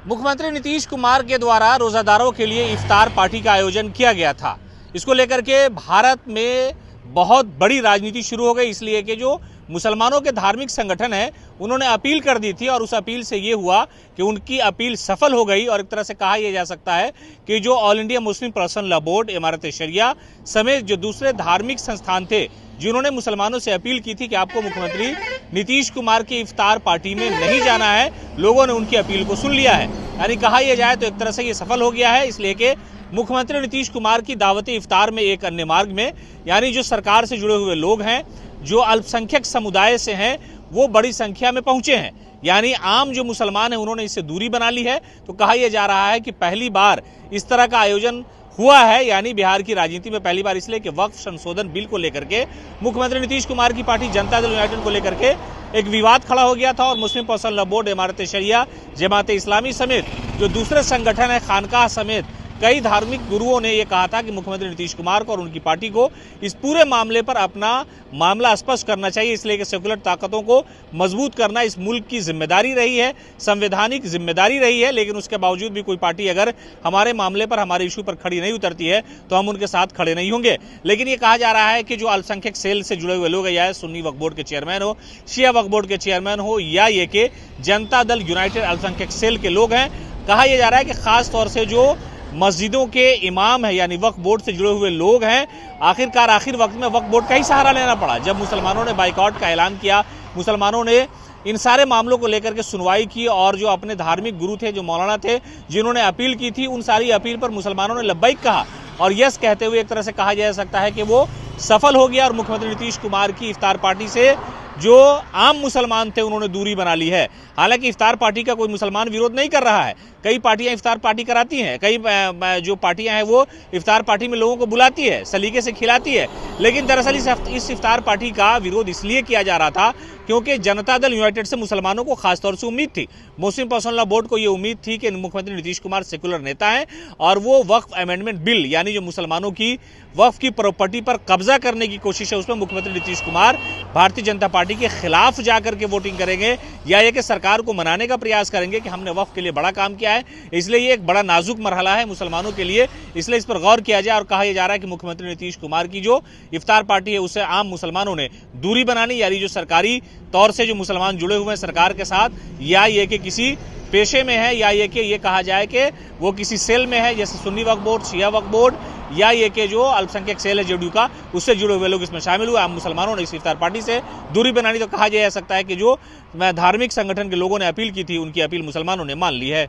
मुख्यमंत्री नीतीश कुमार के द्वारा रोजादारों के लिए इफ्तार पार्टी का आयोजन किया गया था। इसको लेकर के भारत में बहुत बड़ी राजनीति शुरू हो गई, इसलिए कि जो मुसलमानों के धार्मिक संगठन है उन्होंने अपील कर दी थी और उस अपील से ये हुआ कि उनकी अपील सफल हो गई। और एक तरह से कहा यह जा सकता है कि जो all India Muslim personal law board, इमारत शरिया समेत जो दूसरे धार्मिक संस्थान थे जिन्होंने मुसलमानों से अपील की थी कि आपको मुख्यमंत्री नीतीश कुमार की इफ्तार पार्टी में नहीं जाना है, लोगों ने उनकी अपील को सुन लिया है। यानी कहा यह जाए तो एक तरह से ये सफल हो गया है, इसलिए कि मुख्यमंत्री नीतीश कुमार की दावत इफ्तार में एक अन्य मार्ग में, यानी जो सरकार से जुड़े हुए लोग हैं, जो अल्पसंख्यक समुदाय से हैं, वो बड़ी संख्या में पहुंचे हैं। यानी आम जो मुसलमान हैं उन्होंने इससे दूरी बना ली है। तो कहा यह जा रहा है कि पहली बार इस तरह का आयोजन हुआ है, यानी बिहार की राजनीति में पहली बार, इसलिए कि वक्फ संशोधन बिल को लेकर के मुख्यमंत्री नीतीश कुमार की पार्टी जनता दल यूनाइटेड को लेकर के एक विवाद खड़ा हो गया था और मुस्लिम पर्सनल लॉ बोर्ड, इमारत शरिया, जमात इस्लामी समेत जो दूसरे संगठन है, खानकाह समेत कई धार्मिक गुरुओं ने यह कहा था कि मुख्यमंत्री नीतीश कुमार को और उनकी पार्टी को इस पूरे मामले पर अपना मामला स्पष्ट करना चाहिए, इसलिए कि सेकुलर ताकतों को मजबूत करना इस मुल्क की जिम्मेदारी रही है, संवैधानिक जिम्मेदारी रही है। लेकिन उसके बावजूद भी कोई पार्टी अगर हमारे मामले पर, हमारे इशू पर खड़ी नहीं उतरती है तो हम उनके साथ खड़े नहीं होंगे। लेकिन ये कहा जा रहा है कि जो अल्पसंख्यक सेल से जुड़े हुए लोग, या सुन्नी वक्फ बोर्ड के चेयरमैन हो, शिया वक्फ बोर्ड के चेयरमैन हो, या ये कि जनता दल यूनाइटेड अल्पसंख्यक सेल के लोग हैं, कहा यह जा रहा है कि खास तौर से जो मस्जिदों के इमाम है, यानी वक्फ बोर्ड से जुड़े हुए लोग हैं, आखिरकार आखिर वक्त में वक्फ बोर्ड का ही सहारा लेना पड़ा। जब मुसलमानों ने बाइकआउट का ऐलान किया, मुसलमानों ने इन सारे मामलों को लेकर के सुनवाई की और जो अपने धार्मिक गुरु थे, जो मौलाना थे, जिन्होंने अपील की थी, उन सारी अपील पर मुसलमानों ने लब्बैक कहा और यस कहते हुए एक तरह से कहा जा सकता है कि वो सफल हो गया और मुख्यमंत्री नीतीश कुमार की इफ्तार पार्टी से जो आम मुसलमान थे उन्होंने दूरी बना ली है। हालांकि इफ्तार पार्टी का कोई मुसलमान विरोध नहीं कर रहा है, कई पार्टियां इफ्तार पार्टी कराती हैं, कई जो पार्टियां हैं वो इफ्तार पार्टी में लोगों को बुलाती है, सलीके से खिलाती है। लेकिन दरअसल इस इफ्तार पार्टी का विरोध इसलिए किया जा रहा था क्योंकि जनता दल यूनाइटेड से मुसलमानों को खासतौर से उम्मीद थी, मुस्लिम पर्सनल लॉ बोर्ड को ये उम्मीद थी कि मुख्यमंत्री नीतीश कुमार सेकुलर नेता हैं और वो वक्फ अमेंडमेंट बिल, यानी जो मुसलमानों की वक्फ की प्रॉपर्टी पर कब्जा करने की कोशिश है, उसमें मुख्यमंत्री नीतीश कुमार भारतीय जनता पार्टी के खिलाफ जाकर के वोटिंग करेंगे या ये कि सरकार को मनाने का प्रयास करेंगे कि हमने वक्फ के लिए बड़ा काम किया है। इसलिए ये एक बड़ा नाजुक मरहला है मुसलमानों के लिए, इसलिए इस पर गौर किया जाए। और कहा यह जा रहा है कि मुख्यमंत्री नीतीश कुमार की जो इफ्तार पार्टी है उससे आम मुसलमानों ने दूरी बनानी, यानी जो सरकारी तौर से जो मुसलमान जुड़े हुए हैं सरकार के साथ, या ये कि किसी पेशे में है, या ये कि ये कहा जाए कि वो किसी सेल में है, जैसे सुन्नी वक्फ बोर्ड, शिया वक्फ बोर्ड, या ये कि जो अल्पसंख्यक सेल है जेडीयू का, उससे जुड़े हुए लोग इसमें शामिल हुए। आम मुसलमानों ने इस इफ्तार पार्टी से दूरी बनानी। तो कहा जा सकता है कि जो धार्मिक संगठन के लोगों ने अपील की थी, उनकी अपील मुसलमानों ने मान ली है।